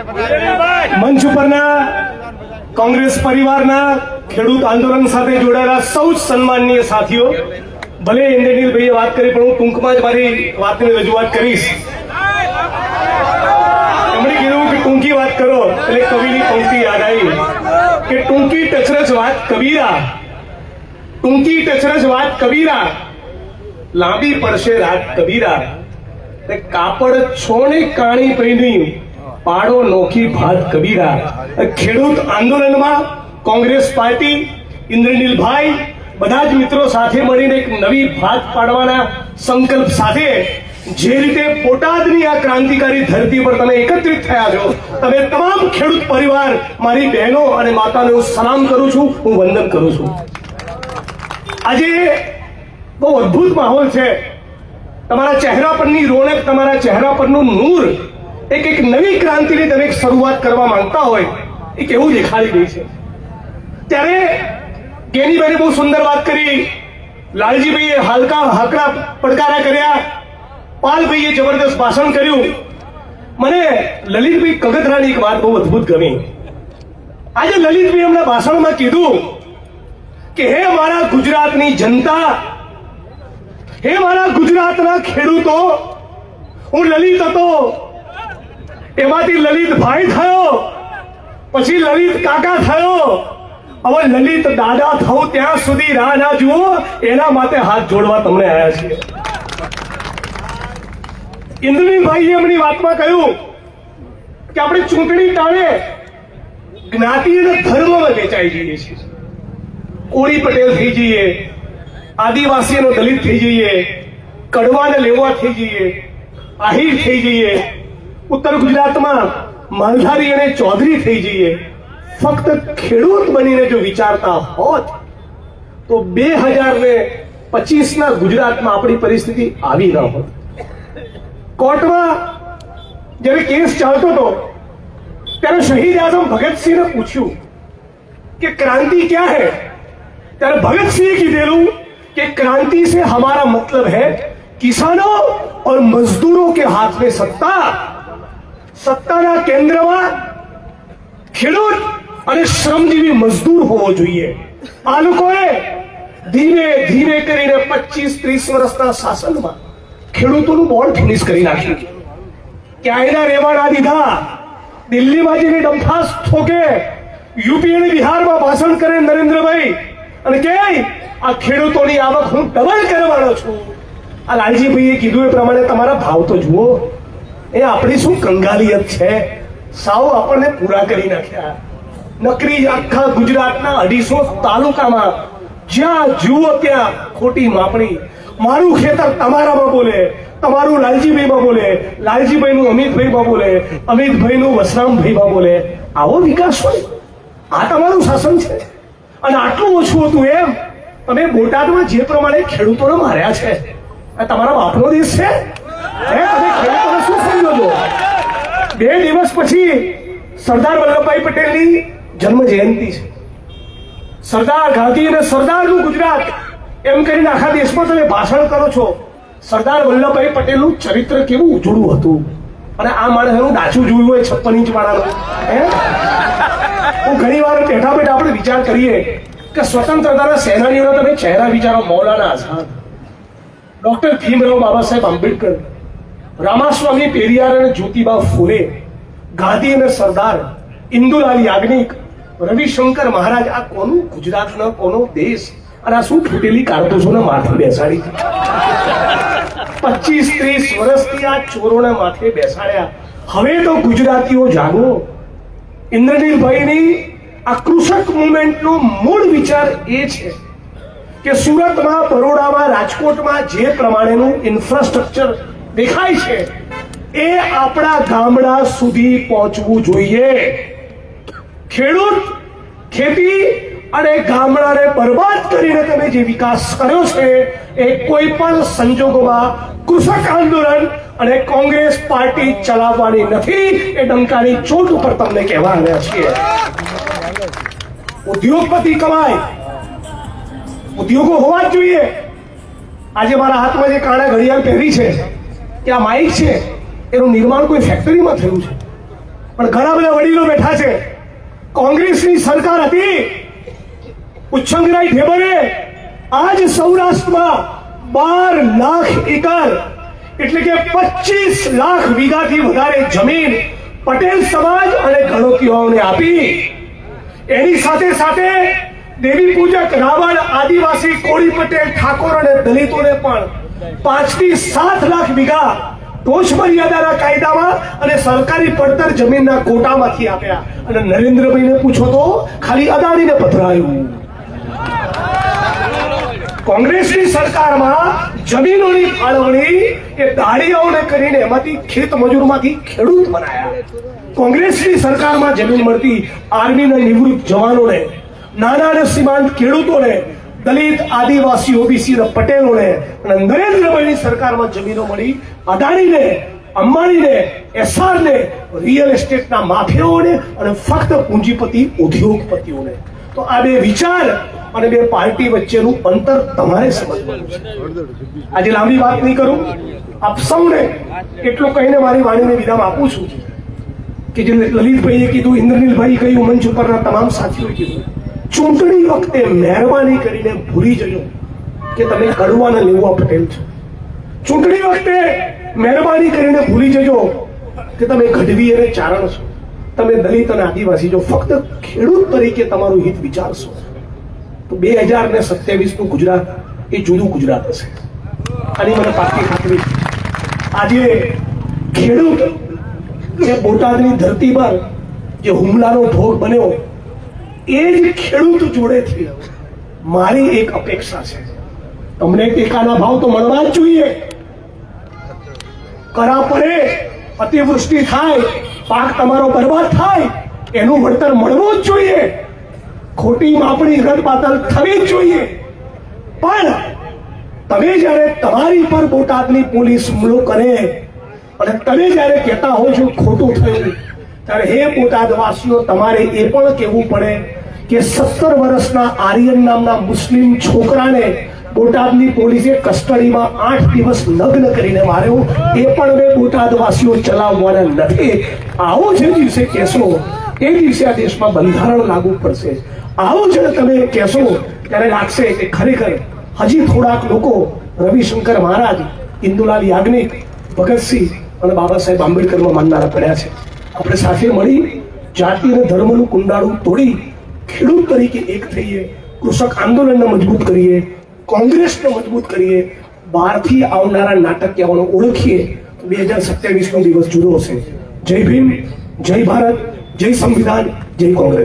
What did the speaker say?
મંચ ઉપરના કોંગ્રેસ પરિવારના ખેડૂત આંદોલન સાથે જોડાયેલા સૌ સન્માનનીય સાથીઓ, ભલે ઇન્દ્રનીલભાઈએ વાત કરી પણ હું ટૂંકમાં જ મારી વાતની રજૂઆત કરીશ. એમણે કીધું કે ટૂંકી વાત કરો એટલે કવિની પંક્તિ યાદ આવી કે ટૂંકી ટચરજ વાત કબીરા, ટૂંકી ટચરજ વાત કબીરા, લાંબી પડશે રાત કબીરા, કાપડ છોને કાણી પહેરી પાડો નોખી ભાત કબીરા. ખેડૂત આંદોલનમાં કોંગ્રેસ પાર્ટી, ઇન્દ્રનીલભાઈ, બધા જ મિત્રો સાથે મળીને એક નવી ભાત પાડવાના સંકલ્પ સાથે જે રીતે બોટાદની આ ક્રાંતિકારી ધરતી પર તમે એકત્રિત થયા છો, તમે તમામ ખેડૂત પરિવાર, મારી બહેનો અને માતાને હું સલામ કરું છું, હું વંદન કરું છું. આજે બહુ અદ્ભુત માહોલ છે. તમારા ચહેરા પરની રોનક, તમારા ચહેરા પરનું નૂર એક નવી ક્રાંતિની તમે શરૂઆત કરવા માંગતા હોય એ કેવું દેખાડી રહી છે. ત્યારે ગેનીભાઈએ બહુ સુંદર વાત કરી, લાલજીભાઈએ હાકડા પડકારા કર્યા, પાલભાઈએ જબરદસ્ત ભાષણ કર્યું. મને લલિતભાઈ કગથરાની એક વાત બહુ અદ્ભુત ગમી. આજે લલિતભાઈ એમના ભાષણમાં કીધું કે હે મારા ગુજરાતની જનતા, હે મારા ગુજરાતના ખેડૂતો, હું લલિત હતો, એમાંથી લલિતભાઈ થયો, પછી લલિત કાકા થયો, હવે લલિત દાદા થવું ત્યાં સુધી રાહ ના જુઓ, એના માટે હાથ જોડવા તમને આવ્યા છીએ. ઇન્દ્રનીલભાઈએ એમની વાતમાં કહ્યું કે આપણે ચૂંટણી ટાણે જ્ઞાતિ અને ધર્મમાં વેચાઈ જઈએ છીએ. કોળી પટેલ થઈ જઈએ, આદિવાસીનો દલિત થઈ જઈએ, કડવાને લેવા થઈ જઈએ, આહિર થઈ જઈએ, ઉત્તર ગુજરાતમાં માલધારી અને ચૌધરી થઈ જઈએ. ફક્ત ખેડૂત બનીને જો વિચારતા હોત તો 2025ના ગુજરાતમાં આપણી પરિસ્થિતિ આવી ન હોત. કોર્ટમાં જ્યારે કેસ ચાલતો હતો ત્યારે શહીદ આઝમ ભગતસિંહને પૂછ્યું કે ક્રાंति क्या है, ત્યારે ભગતસિંહે કીધેલું कि क्रांति से हमारा मतलब है किसानों और मजदूरों के हाथ में सत्ता, सत्ताना केंद्रमा ખેડૂત અને શ્રમજીવી મજદૂર હોવો જોઈએ. આ લોકોએ ધીમે ધીમે કરીને 25-30 વર્ષના શાસનમાં ખેડૂતોનું બોર્ડ ફિનિશ કરી નાખ્યું. ક્યાંયના રહેવા ના દીધા, દિલ્હીમાં જઈને ડંફાસ ઠોકે, યુપી અને બિહારમાં ભાષણ કરે નરેન્દ્રભાઈ અને કે આ ખેડૂતોની આવક હું ડબલ કરવાનો છું. આ લાલજીભાઈએ કીધું એ પ્રમાણે તમારા ભાવ તો જુઓ, એ આપણી શું કંગાલિયત છે, સાવ આપણને પૂરા કરી નાખ્યા. નકરી આખા ગુજરાતના 250 તાલુકામાં જ્યાં જુઓ ત્યાં ખોટી માપણી. મારું ખેતર તમારામાં બોલે, તમારું લાલજીભાઈમાં બોલે, લાલજીભાઈનું અમિતભાઈમાં બોલે, અમિતભાઈનું વસરામભાઈમાં બોલે. આવો વિકાસ હોય? આ તમારું શાસન છે? અને આટલું ઓછું હતું એમ તમે બોટાદમાં જે પ્રમાણે ખેડૂતોને માર્યા છે, આ તમારા બાપનો દેશ છે? તમે ખેડૂતોને શું સમજો છો? 2 દિવસ પછી સરદાર વલ્લભભાઈ પટેલની જન્મ જયંતિ છે. સરદાર ગાંધી અને સરદારનું ગુજરાત એમ કરીને આખા દેશમાં તમે ભાષણ કરો છો. સરદાર વલ્લભભાઈ પટેલનું ચરિત્ર કેવું ઉજળું હતું, અને આ માણસનું ડાચું જોયું હોય 56 ઇંચ વાળાનું. હું ઘણી વાર બેઠા બેઠા આપણે વિચાર કરીએ કે સ્વતંત્રતાના સેનાનીઓના તમે ચહેરા વિચારો. મૌલાના આઝાદ, ડોક્ટર ભીમરાવ બાબા સાહેબ આંબેડકર, રામાસ્વામી પેરિયાર અને જ્યોતિબા ફૂલે, ગાંધી અને સરદાર, ઇન્દુલાલ યાજ્ઞિક, રવિશંકર મહારાજ. આ કોનું ગુજરાતનો, કોનો દેશ? અને આ શું ફૂટેલી કારતૂસોને માથે બેસાડી? 25-30 વર્ષથી આ ચોરોને માથે બેસાડ્યા. હવે તો ગુજરાતીઓ જાગો. ઇન્દ્રનીલભાઈની આ કૃષક મુવમેન્ટનો મૂળ વિચાર એ છે કે સુરતમાં, બરોડામાં, રાજકોટમાં જે પ્રમાણેનું ઇન્ફ્રાસ્ટ્રક્ચર દેખાય છે એ આપણા ગામડા સુધી પહોંચવું જોઈએ. ખેડૂત, ખેતી અને ગામડાને બરબાદ કરીને તમે જે વિકાસ કર્યો છે એ કોઈ પણ સંજોગોમાં કૃષક આંદોલન અને કોંગ્રેસ પાર્ટી ચલાવવાની નથી. એ ડંકાની ચોટ ઉપર તમને કહેવા આવ્યા છીએ. ઉદ્યોગપતિ કમાય, ઉદ્યોગો હોવા જ જોઈએ. આજે મારા હાથમાં જે કાળા ઘડિયાળ પહેરી છે કે આ માઇક છે, એનું નિર્માણ કોઈ ફેક્ટરીમાં થયું છે. પણ ઘણા બધા વડીલો બેઠા છે. કોંગ્રેસની સરકાર હતી, ઉચ્છંગરાય ઢેબરે આજ સૌરાષ્ટ્રમાં 12 લાખ એકર એટલે કે 25 લાખ વીઘાથી વધારે જમીન પટેલ સમાજ અને ગણોતીઓને આપી. એની સાથે સાથે દેવી પૂજક રાવણ, આદિવાસી, કોળી, પટેલ, ઠાકોર અને દલિતોને પણ 5 થી 7 લાખ વીઘા ટોચ મર્યાદાના કાયદામાં અને સરકારી પડતર જમીનના કોટામાંથી આપ્યા. અને નરેન્દ્રભાઈને પૂછો તો ખાલી અદાણીને પધરાયું. કોંગ્રેસની સરકારમાં જમીનોની ફાળવણી એ દાળીઓને કરીને એમાંથી ખેત મજૂરમાંથી ખેડૂત બનાયા. કોંગ્રેસની સરકારમાં જમીન મળતી આર્મીના નિવૃત્ત જવાનોને, નાના અને સીમાંત ખેડૂતોને, દલિત, આદિવાસી, ઓબીસી અને પટેલોને. અને નરેન્દ્રભાઈની સરકારમાં જમીનો મળી અદાણીને, અંબાણીને, એસઆરને, રિયલ એસ્ટેટના માફિયાઓને અને ફક્ત પૂંજીપતિ ઉદ્યોગપતિઓને. તો આ બે વિચાર અને બે પાર્ટી વચ્ચેનું અંતર તમારે સમજવાનું છે. આજે લાંબી વાત નહીં કરું, આપ સૌને એટલું કહીને મારી વાણીને વિરામ આપું છું કે જે લલિતભાઈએ કીધું, ઇન્દ્રનીલભાઈ કહ્યું, મંચ ઉપરના તમામ સાથીઓએ કીધું, ચૂંટણી વખતે મહેરબાની કરીને ભૂલી જજો કે તમે કડવા અને લેવા પટેલ છો. ચૂંટણી વખતે મહેરબાની કરીને ભૂલી જજો કે તમે ગઢવી અને ચારણ છો, તમે દલિત અને આદિવાસી છો. ફક્ત ખેડૂત તરીકે તમારું હિત વિચારશો તો 2027 નું ગુજરાત એ જુદું ગુજરાત હશે. આની મને પાકી ખાતરી. આજે ખેડૂત જે બોટાદની ધરતી પર જે હુમલાનો ભોગ બન્યો, એ જ ખેડૂત જોડેથી મારી એક અપેક્ષા છે, તમને ટેકાના ભાવ તો મળવા જ જોઈએ. કરા પડે, અતિવૃષ્ટિ થાય, પાક તમારો બરબાદ થાય, એનું વળતર મળવું જ જોઈએ. ખોટી માપણી રદબાતલ થવી જ જોઈએ. પણ તમે જયારે તમારી પર બોટાદની પોલીસ હુમલો કરે અને તમે જયારે કહેતા હો છો ખોટું થયું, ત્યારે હે બોટાદવાસીઓ, તમારે એ પણ કહેવું પડે કે 17 વર્ષના આર્યન નામના મુસ્લિમ છોકરાને બોટાદની પોલીસે કસ્ટડીમાં 8 દિવસ લગ્ન કરીને માર્યો. એ પણ મેં બોટાદવાસીઓ ચલાવવાના નથી. આવો જે દિવસે કહેશો એ દિવસે આ દેશમાં બંધારણ લાગુ પડશે. આવું જ તમે કહેશો ત્યારે લાગશે કે ખરેખર હજી થોડાક લોકો રવિશંકર મહારાજ, ઇન્દુલાલ યાજ્ઞિક, ભગતસિંહ અને બાબા સાહેબ આંબેડકરમાં માનનારા પડ્યા છે. આપણે સાથે મળી જાતિ અને ધર્મનું કુંડાળું તોડી ખેડૂત તરીકે એક થઈએ, કૃષક આંદોલનને મજબૂત કરીએ, કોંગ્રેસને મજબૂત કરીએ, બહારથી આવનારા નાટકીયાઓને ઓળખીએ. 2027 નો દિવસ જુદો હશે. જય ભીમ, જય ભારત, જય સંવિધાન, જય કોંગ્રેસ.